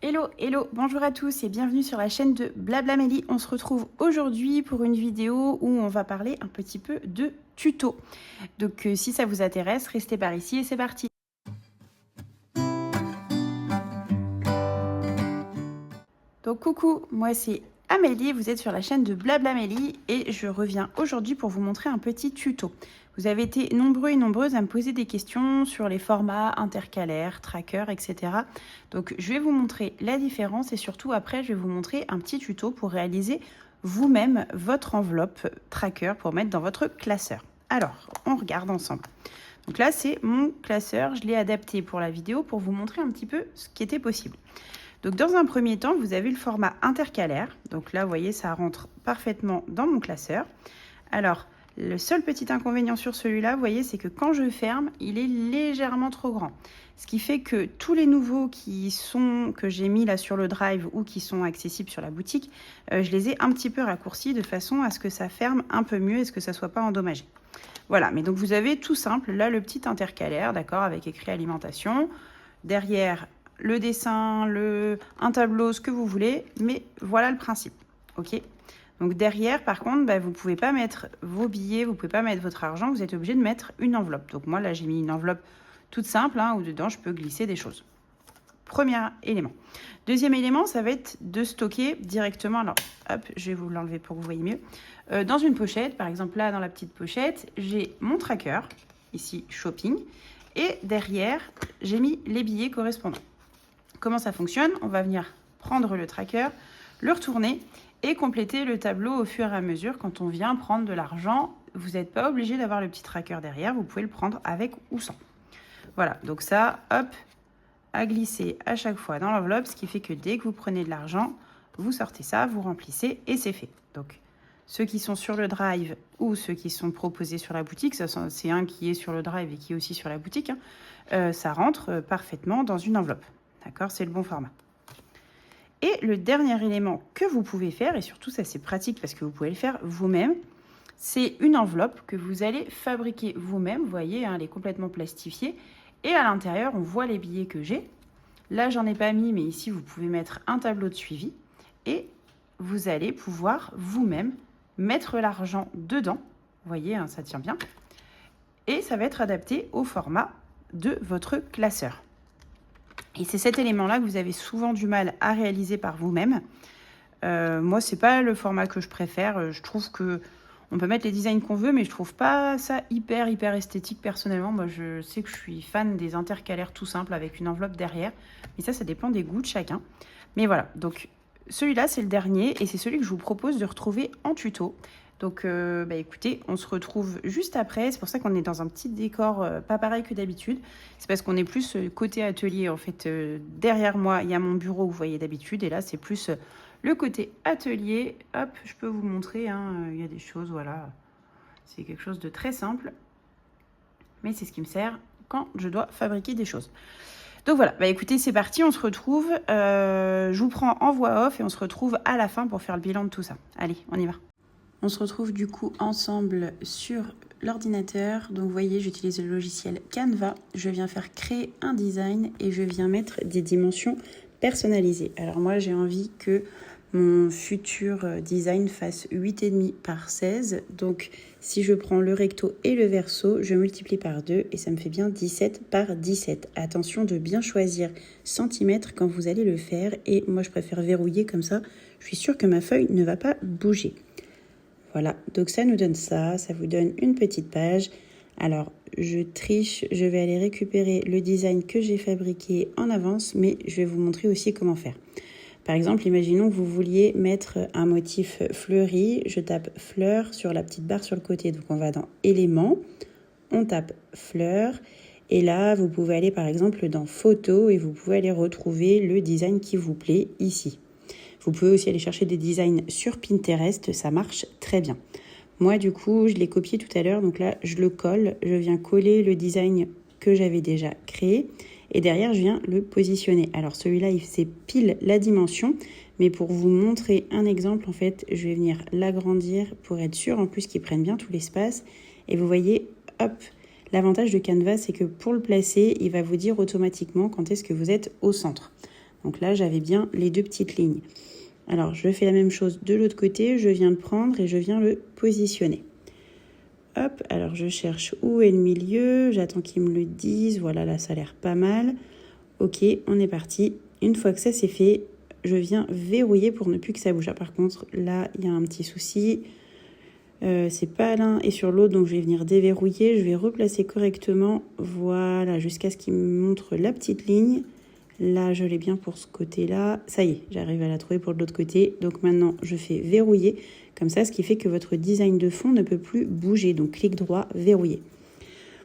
Hello, hello, bonjour à tous et bienvenue sur la chaîne de Blablamélie. On se retrouve aujourd'hui pour une vidéo où on va parler un petit peu de tuto. Donc si ça vous intéresse, restez par ici et c'est parti. Donc coucou, moi c'est Amélie, vous êtes sur la chaîne de Blablamélie et je reviens aujourd'hui pour vous montrer un petit tuto. Vous avez été nombreux et nombreuses à me poser des questions sur les formats intercalaires, tracker, etc. Donc je vais vous montrer la différence et surtout après je vais vous montrer un petit tuto pour réaliser vous-même votre enveloppe tracker pour mettre dans votre classeur. Alors, on regarde ensemble. Donc là, c'est mon classeur, je l'ai adapté pour la vidéo pour vous montrer un petit peu ce qui était possible. Donc dans un premier temps, vous avez le format intercalaire. Donc là, vous voyez, ça rentre parfaitement dans mon classeur. Alors, le seul petit inconvénient sur celui-là, vous voyez, c'est que quand je ferme, il est légèrement trop grand. Ce qui fait que tous les nouveaux que j'ai mis là sur le drive ou qui sont accessibles sur la boutique, je les ai un petit peu raccourcis de façon à ce que ça ferme un peu mieux et ce que ça ne soit pas endommagé. Voilà, mais donc vous avez tout simple, là, le petit intercalaire, d'accord, avec écrit alimentation. Derrière, le dessin, un tableau, ce que vous voulez, mais voilà le principe, ok? Donc derrière, par contre, vous ne pouvez pas mettre vos billets, vous ne pouvez pas mettre votre argent, vous êtes obligé de mettre une enveloppe. Donc moi, là, j'ai mis une enveloppe toute simple, où dedans, je peux glisser des choses. Premier élément. Deuxième élément, ça va être de stocker directement, alors hop, je vais vous l'enlever pour que vous voyez mieux, dans une pochette. Par exemple, là, dans la petite pochette, j'ai mon tracker, ici, shopping, et derrière, j'ai mis les billets correspondants. Comment ça fonctionne? On va venir prendre le tracker, le retourner et compléter le tableau au fur et à mesure. Quand on vient prendre de l'argent, vous n'êtes pas obligé d'avoir le petit tracker derrière, vous pouvez le prendre avec ou sans. Voilà, donc ça, hop, à glisser à chaque fois dans l'enveloppe, ce qui fait que dès que vous prenez de l'argent, vous sortez ça, vous remplissez et c'est fait. Donc, ceux qui sont sur le drive ou ceux qui sont proposés sur la boutique, c'est un qui est sur le drive et qui est aussi sur la boutique, ça rentre parfaitement dans une enveloppe. D'accord, c'est le bon format. Et le dernier élément que vous pouvez faire, et surtout ça c'est pratique parce que vous pouvez le faire vous-même, c'est une enveloppe que vous allez fabriquer vous-même. Vous voyez, elle est complètement plastifiée. Et à l'intérieur, on voit les billets que j'ai. Là, j'en ai pas mis, mais ici, vous pouvez mettre un tableau de suivi. Et vous allez pouvoir vous-même mettre l'argent dedans. Vous voyez, ça tient bien. Et ça va être adapté au format de votre classeur. Et c'est cet élément-là que vous avez souvent du mal à réaliser par vous-même. Moi, c'est pas le format que je préfère. Je trouve que on peut mettre les designs qu'on veut, mais je trouve pas ça hyper esthétique personnellement. Moi, je sais que je suis fan des intercalaires tout simples avec une enveloppe derrière. Mais ça dépend des goûts de chacun. Mais voilà, donc celui-là, c'est le dernier et c'est celui que je vous propose de retrouver en tuto. Donc, écoutez, on se retrouve juste après. C'est pour ça qu'on est dans un petit décor pas pareil que d'habitude. C'est parce qu'on est plus côté atelier. En fait, derrière moi, il y a mon bureau que vous voyez d'habitude. Et là, c'est plus le côté atelier. Hop, je peux vous montrer. Il y a des choses, voilà. C'est quelque chose de très simple. Mais c'est ce qui me sert quand je dois fabriquer des choses. Donc voilà, écoutez, c'est parti. On se retrouve. Je vous prends en voix off et on se retrouve à la fin pour faire le bilan de tout ça. Allez, on y va. On se retrouve du coup ensemble sur l'ordinateur. Donc vous voyez, j'utilise le logiciel Canva. Je viens faire créer un design et je viens mettre des dimensions personnalisées. Alors moi, j'ai envie que mon futur design fasse 8,5 par 16. Donc si je prends le recto et le verso, je multiplie par 2 et ça me fait bien 17 par 17. Attention de bien choisir centimètres quand vous allez le faire. Et moi, je préfère verrouiller comme ça. Je suis sûre que ma feuille ne va pas bouger. Voilà, donc ça nous donne ça vous donne une petite page. Alors, je triche, je vais aller récupérer le design que j'ai fabriqué en avance, mais je vais vous montrer aussi comment faire. Par exemple, imaginons que vous vouliez mettre un motif fleuri. Je tape fleur sur la petite barre sur le côté. Donc, on va dans éléments, on tape fleur. Et là, vous pouvez aller par exemple dans photo et vous pouvez aller retrouver le design qui vous plaît ici. Vous pouvez aussi aller chercher des designs sur Pinterest, ça marche très bien. Moi, du coup, je l'ai copié tout à l'heure, donc là, je le colle. Je viens coller le design que j'avais déjà créé et derrière, je viens le positionner. Alors, celui-là, c'est pile la dimension, mais pour vous montrer un exemple, en fait, je vais venir l'agrandir pour être sûr, en plus, qu'il prenne bien tout l'espace. Et vous voyez, hop, l'avantage de Canva, c'est que pour le placer, il va vous dire automatiquement quand est-ce que vous êtes au centre. Donc là, j'avais bien les 2 petites lignes. Alors, je fais la même chose de l'autre côté. Je viens le prendre et je viens le positionner. Hop, alors je cherche où est le milieu. J'attends qu'ils me le disent. Voilà, là, ça a l'air pas mal. Ok, on est parti. Une fois que ça c'est fait, je viens verrouiller pour ne plus que ça bouge. Ah, par contre, là, il y a un petit souci. C'est pas l'un et sur l'autre, donc je vais venir déverrouiller. Je vais replacer correctement. Voilà, jusqu'à ce qu'il me montre la petite ligne. Là, je l'ai bien pour ce côté-là. Ça y est, j'arrive à la trouver pour l'autre côté. Donc maintenant, je fais verrouiller. Comme ça, ce qui fait que votre design de fond ne peut plus bouger. Donc, clic droit, verrouiller.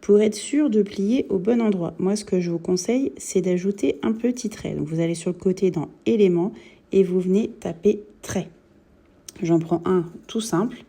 Pour être sûr de plier au bon endroit, moi, ce que je vous conseille, c'est d'ajouter un petit trait. Donc, vous allez sur le côté dans éléments et vous venez taper trait. J'en prends un tout simple.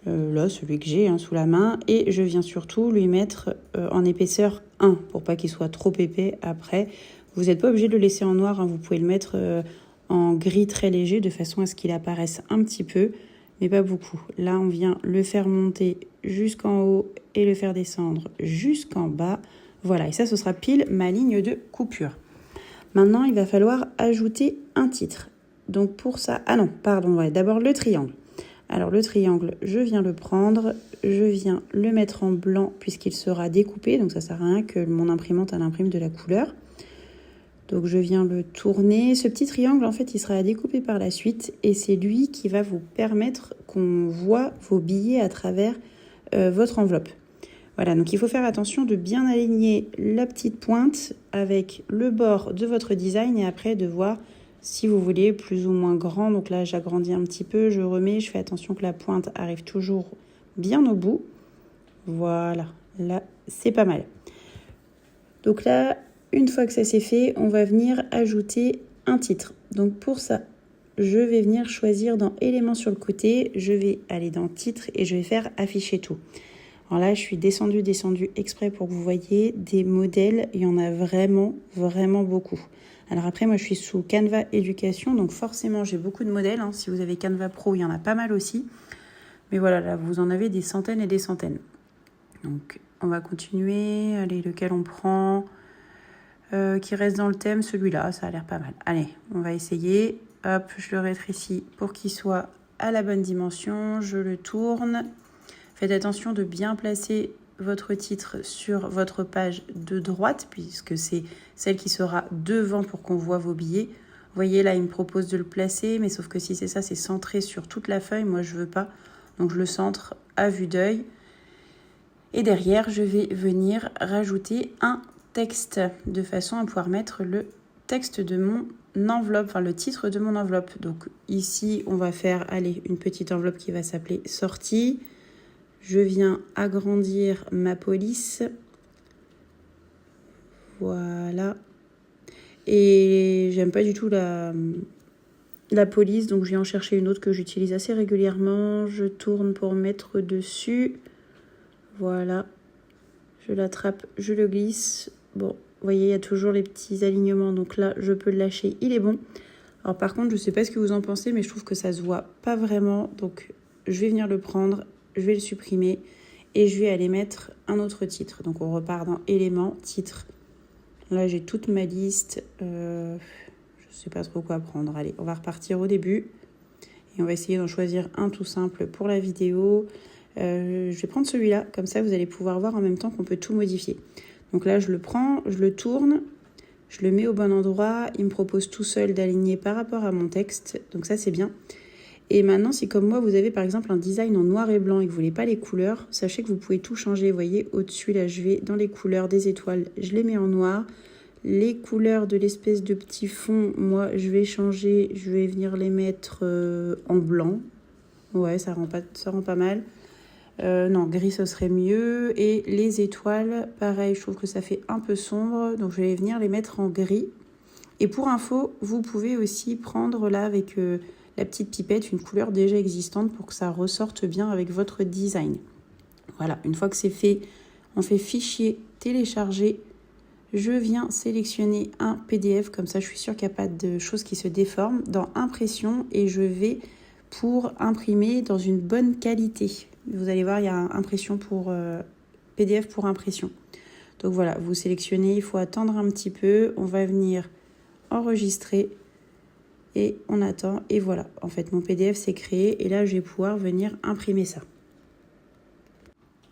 Là, celui que j'ai sous la main. Et je viens surtout lui mettre en épaisseur 1 pour pas qu'il soit trop épais après. Vous n'êtes pas obligé de le laisser en noir, vous pouvez le mettre en gris très léger de façon à ce qu'il apparaisse un petit peu, mais pas beaucoup. Là, on vient le faire monter jusqu'en haut et le faire descendre jusqu'en bas. Voilà, et ça, ce sera pile ma ligne de coupure. Maintenant, il va falloir ajouter un titre. Donc pour ça... Ah non, pardon, ouais, d'abord le triangle. Alors le triangle, je viens le prendre, je viens le mettre en blanc puisqu'il sera découpé, donc ça sert à rien que mon imprimante elle imprime de la couleur. Donc je viens le tourner. Ce petit triangle, en fait, il sera découpé par la suite et c'est lui qui va vous permettre qu'on voit vos billets à travers votre enveloppe. Voilà, donc il faut faire attention de bien aligner la petite pointe avec le bord de votre design et après de voir si vous voulez plus ou moins grand. Donc là, j'agrandis un petit peu, je remets, je fais attention que la pointe arrive toujours bien au bout. Voilà, là, c'est pas mal. Donc là, une fois que ça c'est fait, on va venir ajouter un titre. Donc pour ça, je vais venir choisir dans éléments sur le côté, je vais aller dans titre et je vais faire afficher tout. Alors là, je suis descendue exprès pour que vous voyez des modèles. Il y en a vraiment, vraiment beaucoup. Alors après, moi, je suis sous Canva Éducation, donc forcément, j'ai beaucoup de modèles. Si vous avez Canva Pro, il y en a pas mal aussi. Mais voilà, là, vous en avez des centaines et des centaines. Donc, on va continuer. Allez, lequel on prend qui reste dans le thème, celui-là, ça a l'air pas mal. Allez, on va essayer. Hop, je le rétrécis pour qu'il soit à la bonne dimension. Je le tourne. Faites attention de bien placer votre titre sur votre page de droite, puisque c'est celle qui sera devant pour qu'on voit vos billets. Vous voyez, là, il me propose de le placer, mais sauf que si c'est ça, c'est centré sur toute la feuille. Moi, je veux pas. Donc, je le centre à vue d'œil. Et derrière, je vais venir rajouter un texte de façon à pouvoir mettre le texte de mon enveloppe, enfin le titre de mon enveloppe. Donc ici, on va faire, allez, une petite enveloppe qui va s'appeler sortie. Je viens agrandir ma police. Voilà. Et j'aime pas du tout la police, donc je viens en chercher une autre que j'utilise assez régulièrement. Je tourne pour mettre dessus. Voilà. Je l'attrape, je le glisse. Bon, vous voyez, il y a toujours les petits alignements. Donc là, je peux le lâcher, il est bon. Alors par contre, je ne sais pas ce que vous en pensez, mais je trouve que ça se voit pas vraiment. Donc, je vais venir le prendre, je vais le supprimer et je vais aller mettre un autre titre. Donc, on repart dans éléments, titre. Là, j'ai toute ma liste. Je ne sais pas trop quoi prendre. Allez, on va repartir au début. Et on va essayer d'en choisir un tout simple pour la vidéo. Je vais prendre celui-là. Comme ça, vous allez pouvoir voir en même temps qu'on peut tout modifier. Donc là, je le prends, je le tourne. Je le mets au bon endroit. Il me propose tout seul d'aligner par rapport à mon texte. Donc ça, c'est bien. Et maintenant, si comme moi, vous avez par exemple un design en noir et blanc et que vous ne voulez pas les couleurs, sachez que vous pouvez tout changer. Vous voyez, au-dessus, là, je vais dans les couleurs des étoiles. Je les mets en noir. Les couleurs de l'espèce de petit fond, moi, je vais changer. Je vais venir les mettre en blanc. Ouais, ça rend pas mal. Non, gris, ce serait mieux. Et les étoiles, pareil, je trouve que ça fait un peu sombre. Donc, je vais venir les mettre en gris. Et pour info, vous pouvez aussi prendre là avec la petite pipette une couleur déjà existante pour que ça ressorte bien avec votre design. Voilà, une fois que c'est fait, on fait fichier, télécharger. Je viens sélectionner un PDF, comme ça je suis sûre qu'il n'y a pas de choses qui se déforment, dans impression et je vais pour imprimer dans une bonne qualité. Vous allez voir, il y a impression pour PDF pour impression. Donc voilà, vous sélectionnez, il faut attendre un petit peu. On va venir enregistrer et on attend. Et voilà, en fait, mon PDF s'est créé et là, je vais pouvoir venir imprimer ça.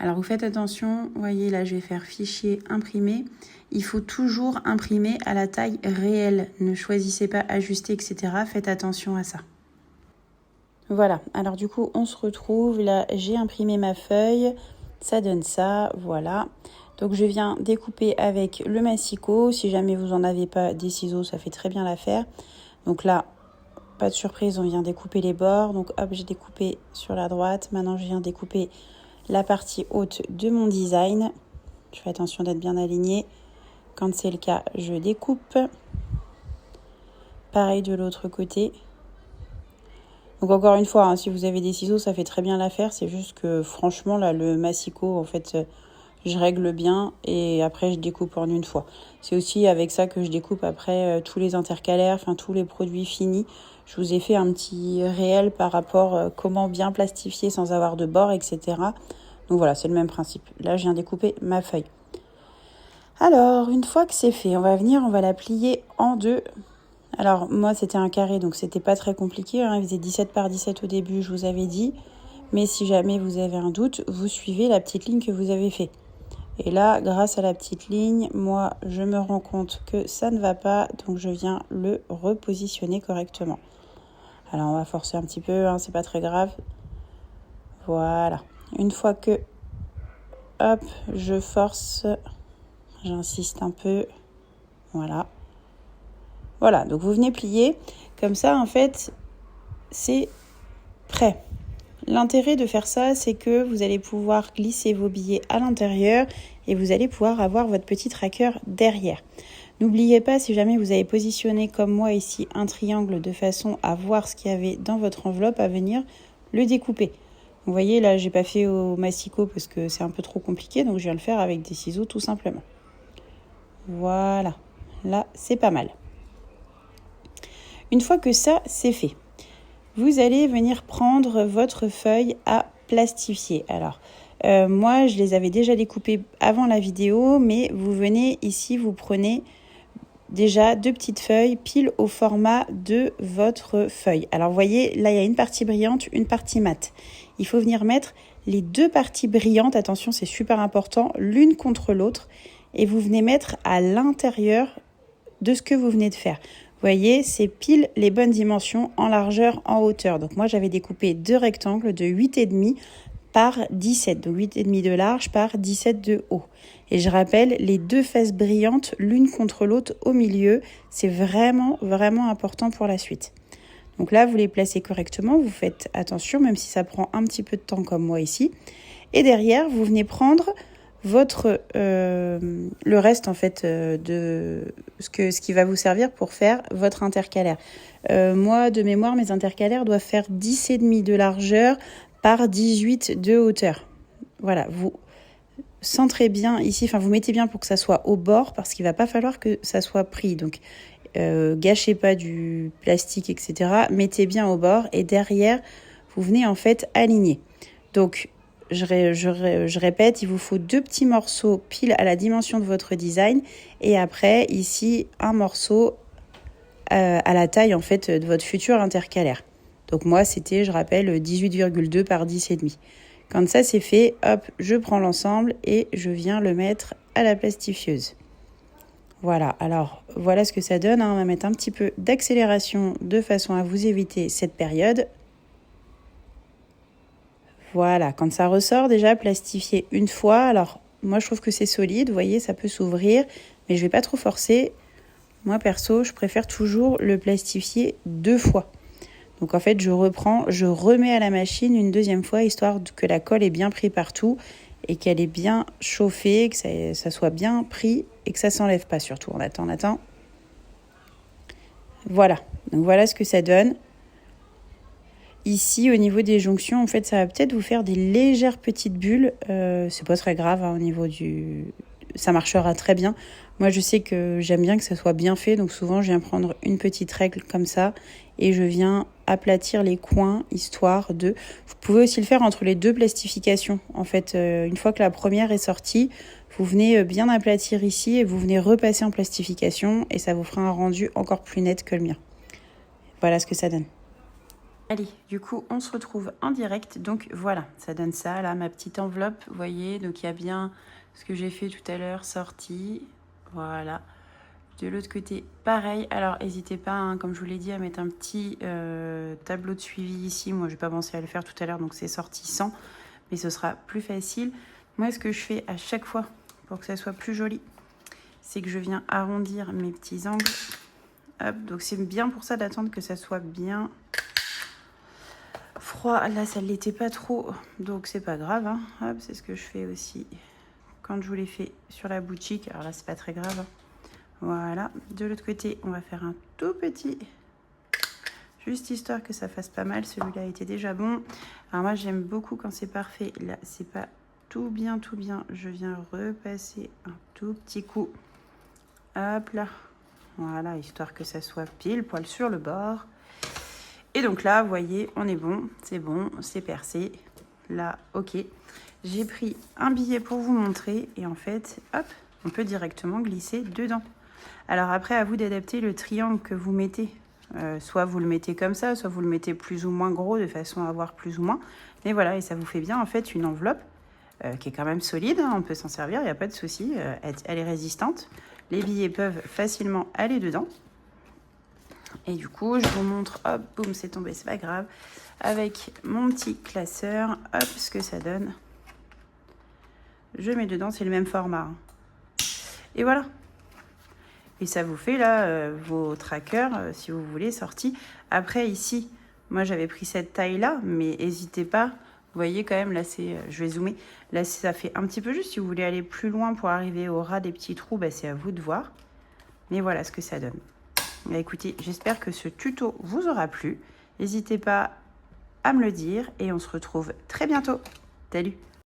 Alors, vous faites attention, vous voyez, là, je vais faire fichier imprimer. Il faut toujours imprimer à la taille réelle. Ne choisissez pas ajuster, etc. Faites attention à ça. Voilà, alors du coup, on se retrouve. Là, j'ai imprimé ma feuille. Ça donne ça, voilà. Donc, je viens découper avec le massicot. Si jamais vous n'en avez pas des ciseaux, ça fait très bien l'affaire. Donc là, pas de surprise, on vient découper les bords. Donc, hop, j'ai découpé sur la droite. Maintenant, je viens découper la partie haute de mon design. Je fais attention d'être bien aligné. Quand c'est le cas, je découpe. Pareil de l'autre côté. Donc encore une fois, hein, si vous avez des ciseaux, ça fait très bien l'affaire. C'est juste que franchement, là, le massicot, en fait, je règle bien et après, je découpe en une fois. C'est aussi avec ça que je découpe après tous les intercalaires, enfin tous les produits finis. Je vous ai fait un petit réel par rapport comment bien plastifier sans avoir de bord, etc. Donc voilà, c'est le même principe. Là, je viens découper ma feuille. Alors, une fois que c'est fait, on va la plier en deux. Alors, moi, c'était un carré, donc c'était pas très compliqué. Hein. Il faisait 17 par 17 au début, je vous avais dit. Mais si jamais vous avez un doute, vous suivez la petite ligne que vous avez fait. Et là, grâce à la petite ligne, moi, je me rends compte que ça ne va pas. Donc, je viens le repositionner correctement. Alors, on va forcer un petit peu, hein, c'est pas très grave. Voilà. Une fois que, hop, je force, j'insiste un peu. Voilà. Voilà, donc vous venez plier. Comme ça, en fait, c'est prêt. L'intérêt de faire ça, c'est que vous allez pouvoir glisser vos billets à l'intérieur et vous allez pouvoir avoir votre petit tracker derrière. N'oubliez pas, si jamais vous avez positionné comme moi ici un triangle de façon à voir ce qu'il y avait dans votre enveloppe, à venir le découper. Vous voyez, là, j'ai pas fait au massicot parce que c'est un peu trop compliqué, donc je viens le faire avec des ciseaux tout simplement. Voilà, là, c'est pas mal. Une fois que ça, c'est fait, vous allez venir prendre votre feuille à plastifier. Alors, moi, je les avais déjà découpées avant la vidéo, mais vous venez ici, vous prenez déjà 2 petites feuilles pile au format de votre feuille. Alors, vous voyez, là, il y a une partie brillante, une partie mate. Il faut venir mettre les 2 parties brillantes, attention, c'est super important, l'une contre l'autre, et vous venez mettre à l'intérieur de ce que vous venez de faire. Vous voyez, c'est pile les bonnes dimensions en largeur, en hauteur. Donc moi, j'avais découpé 2 rectangles de 8,5 par 17. Donc 8,5 de large par 17 de haut. Et je rappelle, les 2 fesses brillantes, l'une contre l'autre au milieu. C'est vraiment, vraiment important pour la suite. Donc là, vous les placez correctement. Vous faites attention, même si ça prend un petit peu de temps comme moi ici. Et derrière, vous venez prendre votre le reste en fait de ce qui va vous servir pour faire votre intercalaire. Moi de mémoire, mes intercalaires doivent faire 10,5 de largeur par 18 de hauteur. Voilà, vous centrez bien ici, enfin vous mettez bien pour que ça soit au bord parce qu'il va pas falloir que ça soit pris. Donc gâchez pas du plastique, etc. Mettez bien au bord et derrière vous venez en fait aligner. Donc je répète, il vous faut 2 petits morceaux pile à la dimension de votre design et après ici un morceau à la taille en fait de votre futur intercalaire. Donc moi c'était, je rappelle, 18,2 par 10,5. Quand ça c'est fait, hop, je prends l'ensemble et je viens le mettre à la plastifieuse. Voilà, alors voilà ce que ça donne, hein. On va mettre un petit peu d'accélération de façon à vous éviter cette période. Voilà, quand ça ressort déjà, plastifiez une fois. Alors, moi, je trouve que c'est solide. Vous voyez, ça peut s'ouvrir, mais je ne vais pas trop forcer. Moi, perso, je préfère toujours le plastifier 2 fois. Donc, en fait, je remets à la machine une 2e fois, histoire que la colle est bien prise partout et qu'elle est bien chauffée, que ça soit bien pris et que ça ne s'enlève pas surtout. On attend. Voilà, donc voilà ce que ça donne. Ici, au niveau des jonctions, en fait, ça va peut-être vous faire des légères petites bulles. C'est pas très grave, hein, au niveau ça marchera très bien. Moi, je sais que j'aime bien que ça soit bien fait. Donc, souvent, je viens prendre une petite règle comme ça. Et je viens aplatir les coins, histoire de... Vous pouvez aussi le faire entre les 2 plastifications. En fait, une fois que la première est sortie, Vous venez bien aplatir ici et vous venez repasser en plastification et ça vous fera un rendu encore plus net que le mien. Voilà ce que ça donne. Allez, du coup, on se retrouve en direct. Donc voilà, ça donne ça, là, ma petite enveloppe, vous voyez. Donc il y a bien ce que j'ai fait tout à l'heure, sorti. Voilà. De l'autre côté, pareil. Alors, n'hésitez pas, hein, comme je vous l'ai dit, à mettre un petit tableau de suivi ici. Moi, je n'ai pas pensé à le faire tout à l'heure, donc c'est sorti sans. Mais ce sera plus facile. Moi, ce que je fais à chaque fois, pour que ça soit plus joli, c'est que je viens arrondir mes petits angles. Hop, donc c'est bien pour ça d'attendre que ça soit bien froid. Là, ça ne l'était pas trop, donc c'est pas grave. Hein. Hop, c'est ce que je fais aussi quand je vous l'ai fait sur la boutique. Alors là, c'est pas très grave. Voilà, de l'autre côté, on va faire un tout petit, juste histoire que ça fasse pas mal. Celui-là était déjà bon. Alors moi, j'aime beaucoup quand c'est parfait. Là, c'est pas tout bien, tout bien. Je viens repasser un tout petit coup. Hop là. Voilà, histoire que ça soit pile poil sur le bord. Et donc là, vous voyez, on est bon, c'est percé. Là, ok. J'ai pris un billet pour vous montrer. Et en fait, hop, on peut directement glisser dedans. Alors après, à vous d'adapter le triangle que vous mettez. Soit vous le mettez comme ça, soit vous le mettez plus ou moins gros de façon à avoir plus ou moins. Mais voilà, et ça vous fait bien en fait une enveloppe qui est quand même solide. Hein, on peut s'en servir, il n'y a pas de souci. Elle est résistante. Les billets peuvent facilement aller dedans. Et du coup, je vous montre, hop, boum, c'est tombé, c'est pas grave. Avec mon petit classeur, hop, ce que ça donne. Je mets dedans, c'est le même format. Hein. Et voilà. Et ça vous fait là vos trackers, si vous voulez, sortis. Après, ici, moi j'avais pris cette taille-là, mais n'hésitez pas. Vous voyez quand même, là, je vais zoomer. Là, ça fait un petit peu juste. Si vous voulez aller plus loin pour arriver au ras des petits trous, bah, c'est à vous de voir. Mais voilà ce que ça donne. Bah, écoutez, j'espère que ce tuto vous aura plu. N'hésitez pas à me le dire et on se retrouve très bientôt. Salut!